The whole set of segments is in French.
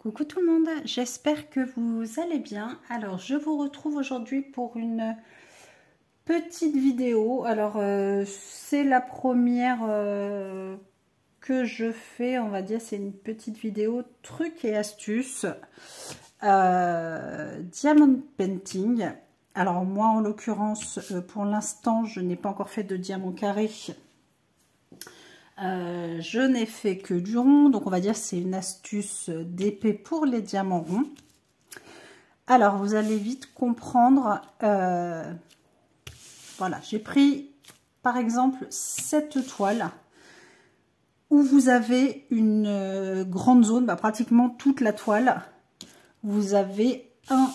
Coucou tout le monde, j'espère que vous allez bien. Alors je vous retrouve aujourd'hui pour une petite vidéo. Alors c'est la première que je fais, on va dire, c'est une petite vidéo trucs et astuces diamond painting. Alors moi en l'occurrence pour l'instant je n'ai pas encore fait de diamant carré. Je n'ai fait que du rond, donc on va dire c'est une astuce d'épée pour les diamants ronds. Alors vous allez vite comprendre, voilà, j'ai pris par exemple cette toile où vous avez une grande zone, pratiquement toute la toile, vous avez un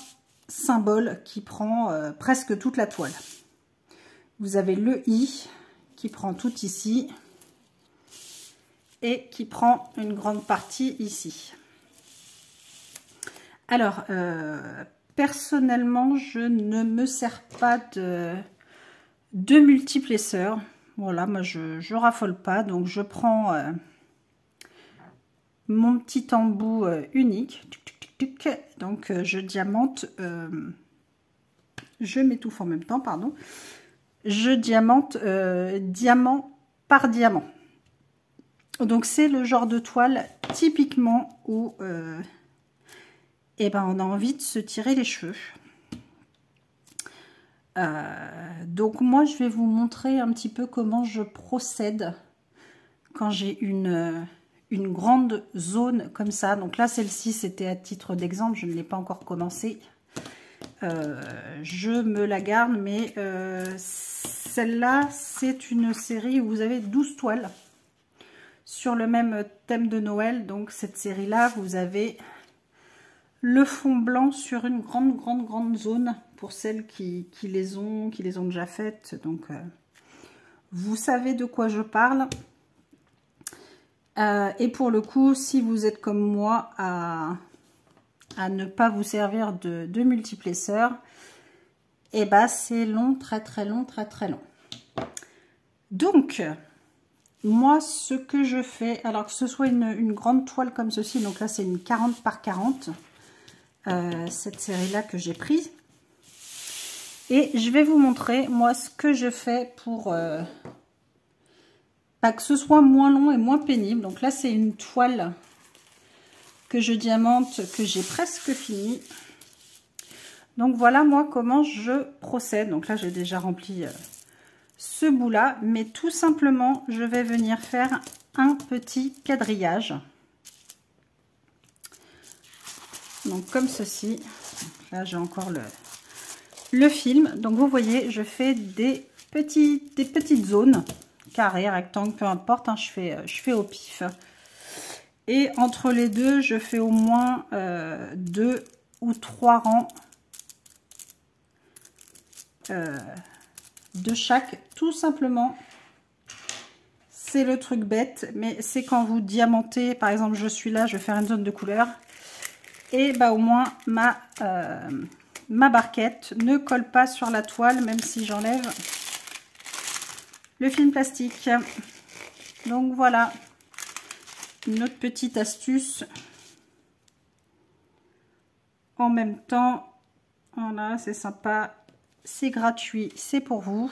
symbole qui prend presque toute la toile. Vous avez le I qui prend tout ici et qui prend une grande partie ici. Alors, personnellement, je ne me sers pas de multiplesseur. Voilà, moi, je raffole pas. Donc, je prends mon petit embout unique. Donc, je diamante. Je m'étouffe en même temps, pardon. Je diamante diamant par diamant. Donc c'est le genre de toile typiquement où eh ben, on a envie de se tirer les cheveux. Donc moi je vais vous montrer un petit peu comment je procède quand j'ai une grande zone comme ça. Donc là celle-ci c'était à titre d'exemple, je ne l'ai pas encore commencé. Je me la garde, mais celle-là c'est une série où vous avez 12 toiles sur le même thème de Noël. Donc cette série là vous avez le fond blanc sur une grande zone pour celles qui les ont déjà faites. Donc vous savez de quoi je parle. Et pour le coup, si vous êtes comme moi à ne pas vous servir de multiplesseur, et bah c'est long, très long. Donc moi, ce que je fais, alors que ce soit une grande toile comme ceci, donc là c'est une 40 par 40, cette série-là que j'ai prise. Et je vais vous montrer, moi, ce que je fais pour que ce soit moins long et moins pénible. Donc là, c'est une toile que je diamante, que j'ai presque fini. Donc voilà, moi, comment je procède. Donc là, j'ai déjà rempli ce bout-là, mais tout simplement, je vais venir faire un petit quadrillage. Donc comme ceci. Là, j'ai encore le film. Donc vous voyez, je fais des petites zones, carrés, rectangles, peu importe, hein, je fais au pif. Et entre les deux, je fais au moins 2 ou 3 rangs de chaque, tout simplement. C'est le truc bête, mais c'est quand vous diamantez, par exemple, je suis là, je vais faire une zone de couleur, et bah au moins ma barquette ne colle pas sur la toile, même si j'enlève le film plastique. Donc voilà, une autre petite astuce. En même temps, voilà, c'est sympa, c'est gratuit, c'est pour vous.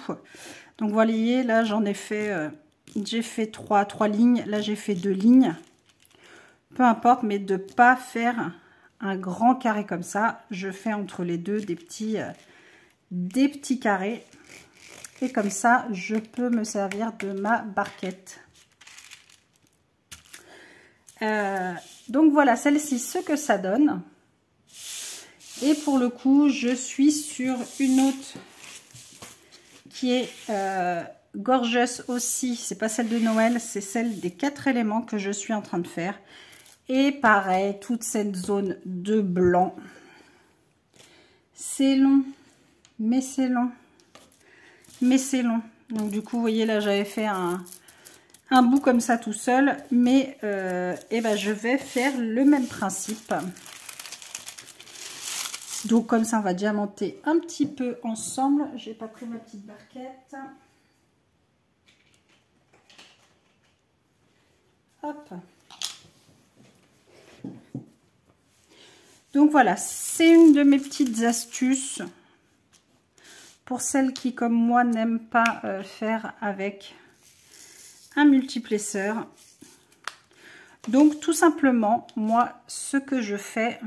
Donc voyez, là j'en ai fait, j'ai fait 3 lignes, là j'ai fait 2 lignes. Peu importe, mais de pas faire un grand carré comme ça. Je fais entre les deux des petits carrés. Et comme ça, je peux me servir de ma barquette. Donc voilà, celle-ci, ce que ça donne. Et pour le coup, je suis sur une autre qui est gorgeous aussi. C'est pas celle de Noël, c'est celle des 4 éléments que je suis en train de faire. Et pareil, toute cette zone de blanc. C'est long, mais c'est long. Mais c'est long. Donc du coup, vous voyez, là, j'avais fait un bout comme ça tout seul. Mais eh ben, je vais faire le même principe. Donc comme ça, on va diamanter un petit peu ensemble. J'ai pas pris ma petite barquette. Hop. Donc voilà, c'est une de mes petites astuces pour celles qui, comme moi, n'aiment pas faire avec un multiplesseur. Donc tout simplement, moi, ce que je fais...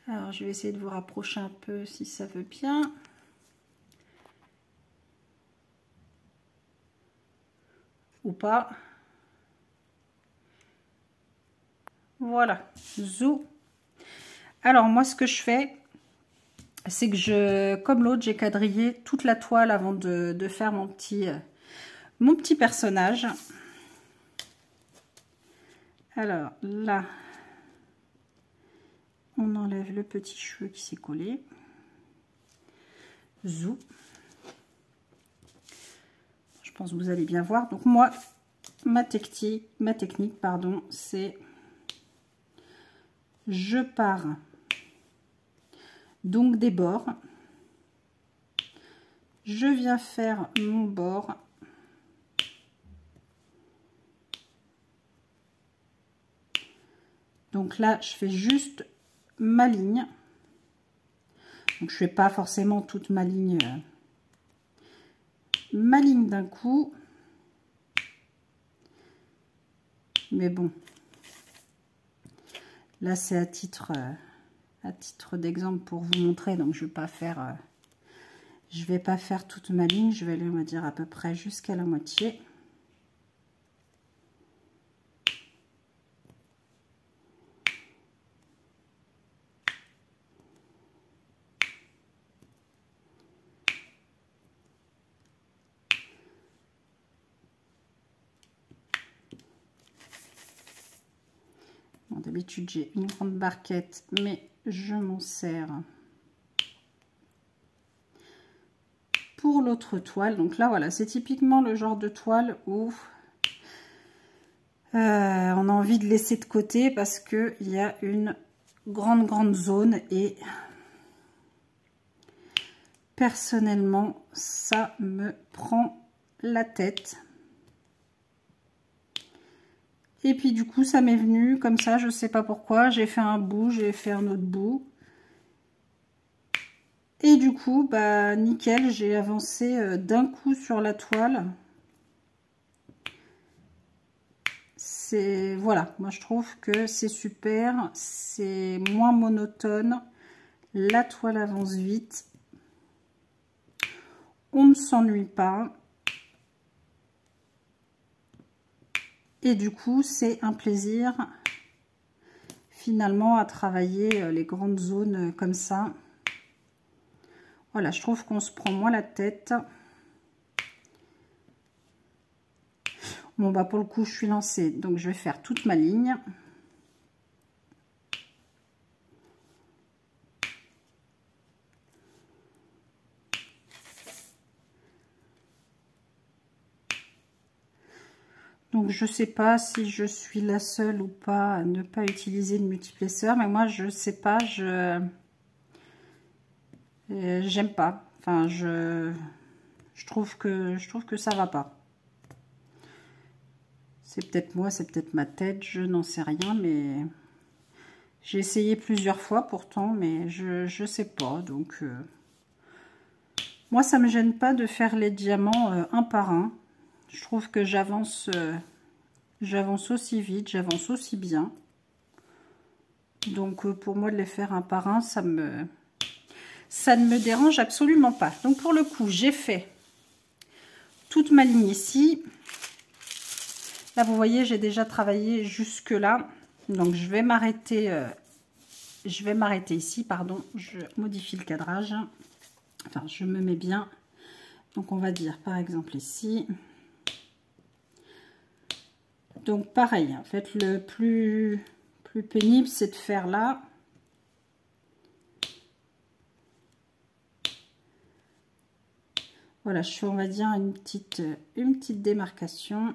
Alors, je vais essayer de vous rapprocher un peu si ça veut bien. Ou pas. Voilà, zou. Alors moi ce que je fais, c'est que comme l'autre, j'ai quadrillé toute la toile avant de faire mon petit personnage. Alors là, on enlève le petit cheveu qui s'est collé. Zou. Je pense que vous allez bien voir. Donc moi, ma technique, pardon, c'est... Je pars donc des bords. Je viens faire mon bord. Donc là, je fais juste ma ligne. Donc je fais pas forcément toute ma ligne d'un coup. Mais bon. Là, c'est à titre d'exemple pour vous montrer. Donc je vais pas faire toute ma ligne. Je vais aller, on va dire, à peu près jusqu'à la moitié. D'habitude, j'ai une grande barquette, mais je m'en sers pour l'autre toile. Donc là, voilà, c'est typiquement le genre de toile où on a envie de laisser de côté parce qu'il y a une grande zone et personnellement, ça me prend la tête. Et puis du coup, ça m'est venu comme ça, je sais pas pourquoi. J'ai fait un bout, j'ai fait un autre bout. Et du coup, bah nickel, j'ai avancé d'un coup sur la toile. C'est voilà, moi je trouve que c'est super, c'est moins monotone. La toile avance vite. On ne s'ennuie pas. Et du coup, c'est un plaisir finalement à travailler les grandes zones comme ça. Voilà, je trouve qu'on se prend moins la tête. Bon, bah pour le coup, je suis lancée, donc je vais faire toute ma ligne. Donc je sais pas si je suis la seule ou pas à ne pas utiliser de multiplesseur, mais moi je sais pas, j'aime pas. Enfin je trouve que ça va pas. C'est peut-être moi, c'est peut-être ma tête, je n'en sais rien, mais j'ai essayé plusieurs fois pourtant, mais je sais pas. Donc moi ça me gêne pas de faire les diamants un par un. Je trouve que j'avance aussi vite, j'avance aussi bien. Donc pour moi de les faire un par un, ça ne me dérange absolument pas. Donc pour le coup, j'ai fait toute ma ligne ici. Là vous voyez, j'ai déjà travaillé jusque là. Donc je vais m'arrêter ici, pardon. Je modifie le cadrage. Enfin, je me mets bien. Donc on va dire par exemple ici. Donc pareil, en fait le plus pénible c'est de faire là. Voilà, je fais on va dire une petite démarcation.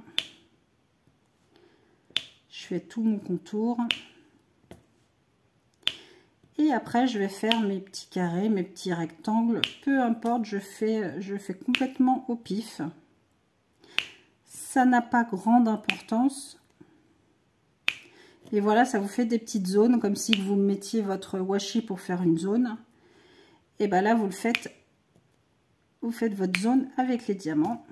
Je fais tout mon contour. Et après je vais faire mes petits carrés, mes petits rectangles, peu importe, je fais complètement au pif. Ça n'a pas grande importance. Et voilà, ça vous fait des petites zones, comme si vous mettiez votre washi pour faire une zone. Et bien là, vous faites votre zone avec les diamants.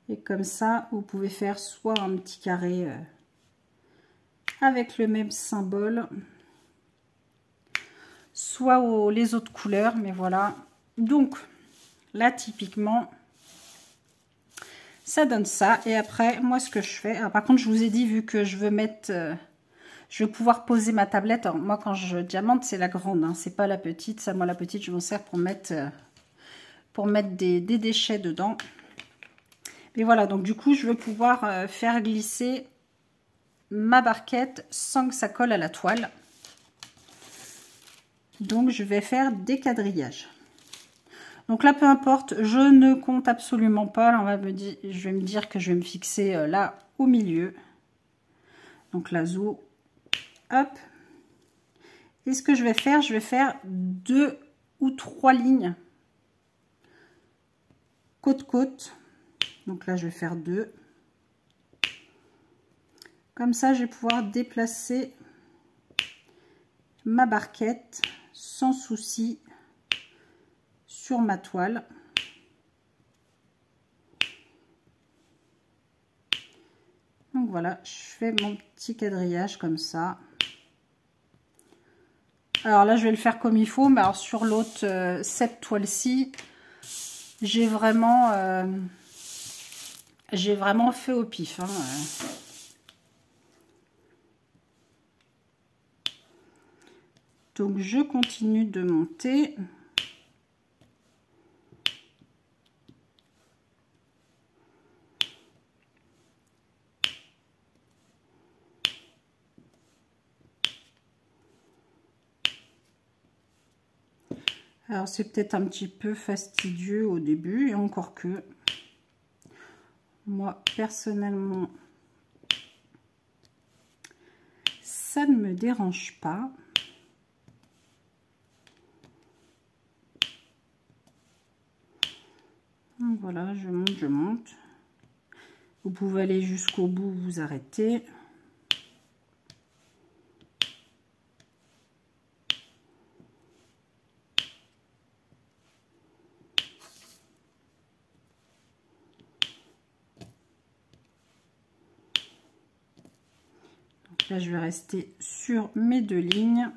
Et comme ça, vous pouvez faire soit un petit carré avec le même symbole, soit les autres couleurs. Mais voilà. Donc, là, typiquement, ça donne ça. Et après, moi, ce que je fais... Alors, par contre, je vous ai dit, vu que je veux mettre... je vais pouvoir poser ma tablette. Alors, moi, quand je diamante, c'est la grande. Hein, c'est pas la petite. Ça, moi, la petite, je m'en sers pour mettre des déchets dedans. Mais voilà, donc du coup, je veux pouvoir faire glisser ma barquette sans que ça colle à la toile. Donc, je vais faire des quadrillages. Donc là, peu importe, je ne compte absolument pas. Là, je vais me dire que je vais me fixer là au milieu. Donc la zo, hop. Et ce que je vais faire 2 ou 3 lignes côte-côte. Donc là, je vais faire 2. Comme ça, je vais pouvoir déplacer ma barquette sans souci sur ma toile. Donc voilà, je fais mon petit quadrillage comme ça. Alors là, je vais le faire comme il faut, mais alors sur l'autre, cette toile-ci, j'ai vraiment fait au pif. Hein. Donc je continue de monter. Alors c'est peut-être un petit peu fastidieux au début, et encore que moi personnellement ça ne me dérange pas. Donc voilà, je monte. Vous pouvez aller jusqu'au bout, vous arrêtez. Donc là, je vais rester sur mes 2 lignes.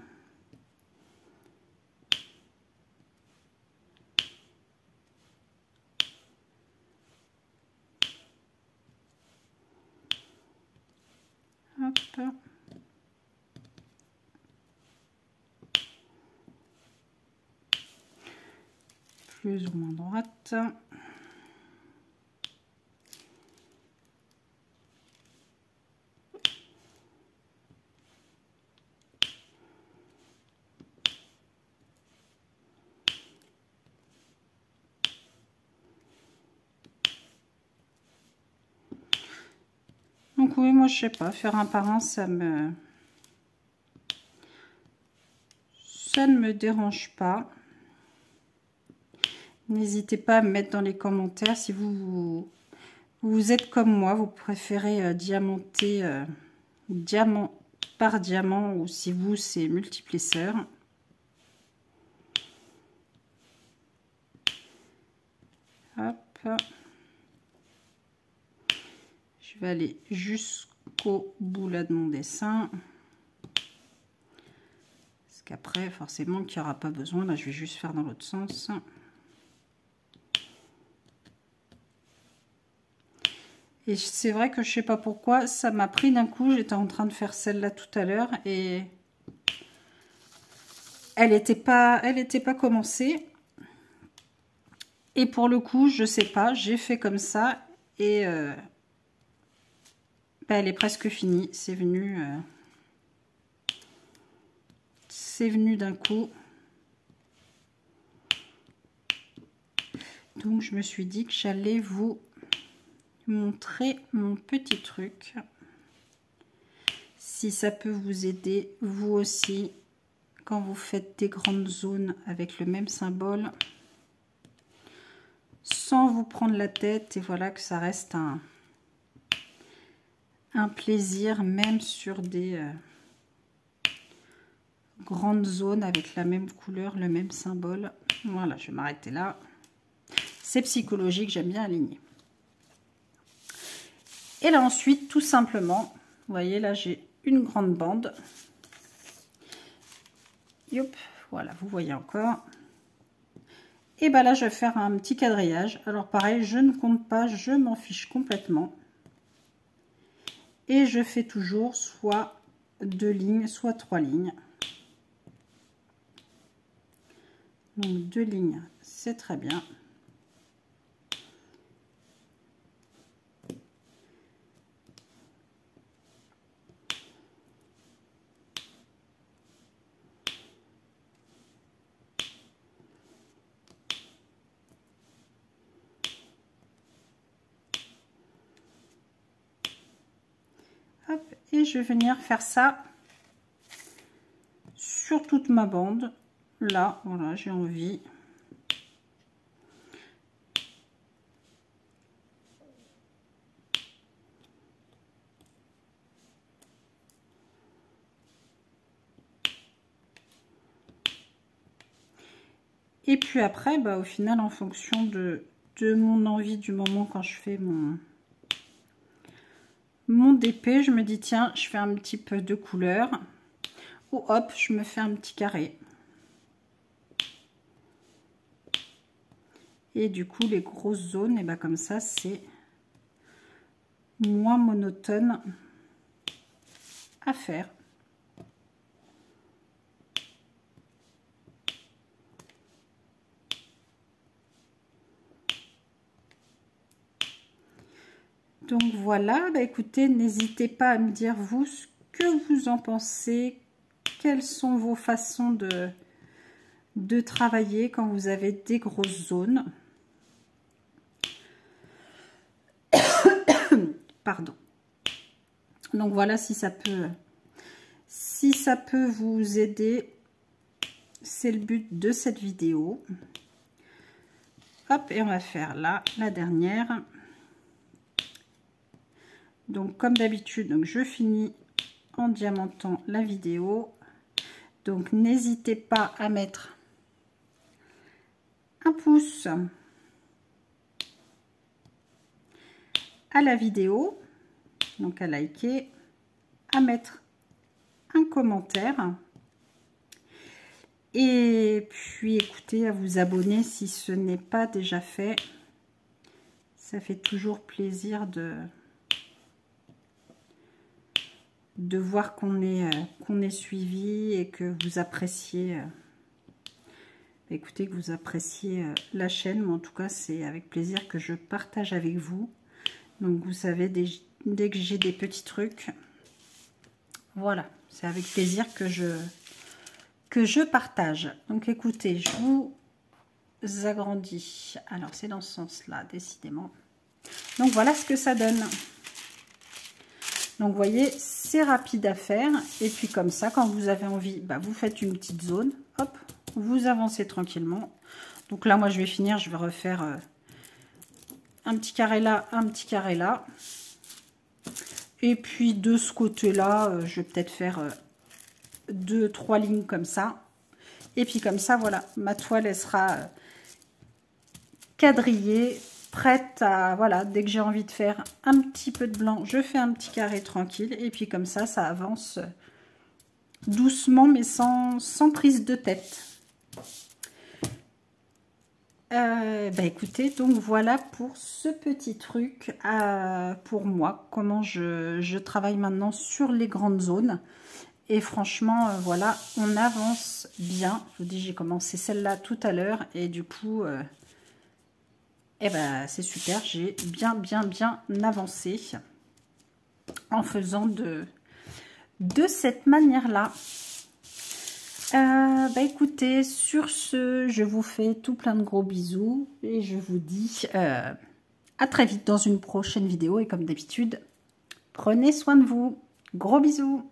Hop. Plus ou moins droite. Donc oui, moi je sais pas, faire un par un, ça ne me dérange pas. N'hésitez pas à me mettre dans les commentaires si vous êtes comme moi, vous préférez diamanter diamant par diamant, ou si vous c'est multiplesseur. Hop. Je vais aller jusqu'au bout là de mon dessin. Parce qu'après, forcément, qu'il n'y aura pas besoin. Là, je vais juste faire dans l'autre sens. Et c'est vrai que je sais pas pourquoi, ça m'a pris d'un coup. J'étais en train de faire celle-là tout à l'heure et elle n'était pas commencée. Et pour le coup, je sais pas, j'ai fait comme ça et elle est presque finie. C'est venu d'un coup. Donc je me suis dit que j'allais vous montrer mon petit truc. Si ça peut vous aider, vous aussi, quand vous faites des grandes zones avec le même symbole, sans vous prendre la tête, et voilà, que ça reste un un plaisir, même sur des grandes zones avec la même couleur, le même symbole. Voilà, je vais m'arrêter là. C'est psychologique, j'aime bien aligner. Et là ensuite, tout simplement, vous voyez là j'ai une grande bande. Yop, voilà, vous voyez encore. Et bien là, je vais faire un petit quadrillage. Alors pareil, je ne compte pas, je m'en fiche complètement. Et je fais toujours soit 2 lignes, soit 3 lignes. Donc 2 lignes, c'est très bien. Hop, et je vais venir faire ça sur toute ma bande. Là, voilà, j'ai envie. Et puis après, bah, au final, en fonction de mon envie du moment, quand je fais mon DP, je me dis tiens, je fais un petit peu de couleur, ou hop, je me fais un petit carré. Et du coup, les grosses zones, et ben comme ça, c'est moins monotone à faire. Donc voilà, bah écoutez, n'hésitez pas à me dire vous ce que vous en pensez, quelles sont vos façons de travailler quand vous avez des grosses zones. Pardon. Donc voilà, si ça peut vous aider, c'est le but de cette vidéo. Hop, et on va faire là la dernière. Donc comme d'habitude, donc je finis en diamantant la vidéo. Donc n'hésitez pas à mettre un pouce à la vidéo, donc à liker, à mettre un commentaire et puis écoutez, à vous abonner si ce n'est pas déjà fait. Ça fait toujours plaisir de voir qu'on est suivi et que vous appréciez écoutez, que vous appréciez la chaîne. Mais en tout cas, c'est avec plaisir que je partage avec vous. Donc vous savez, dès que j'ai des petits trucs, voilà, c'est avec plaisir que je partage. Donc écoutez, je vous agrandis. Alors c'est dans ce sens là, décidément. Donc voilà ce que ça donne. Donc vous voyez, c'est rapide à faire. Et puis comme ça, quand vous avez envie, bah, vous faites une petite zone. Hop, vous avancez tranquillement. Donc là, moi je vais finir, je vais refaire un petit carré là, un petit carré là. Et puis de ce côté-là, je vais peut-être faire 2-3 lignes comme ça. Et puis comme ça, voilà, ma toile, elle sera quadrillée, prête à, voilà, dès que j'ai envie de faire un petit peu de blanc, je fais un petit carré tranquille. Et puis comme ça avance doucement, mais sans prise de tête. Bah écoutez, donc voilà pour ce petit truc pour moi, comment je travaille maintenant sur les grandes zones. Et franchement, voilà, on avance bien. Je vous dis, j'ai commencé celle-là tout à l'heure et du coup, eh ben, c'est super. J'ai bien avancé en faisant de cette manière-là. Bah écoutez, sur ce, je vous fais tout plein de gros bisous et je vous dis à très vite dans une prochaine vidéo. Et comme d'habitude, prenez soin de vous. Gros bisous.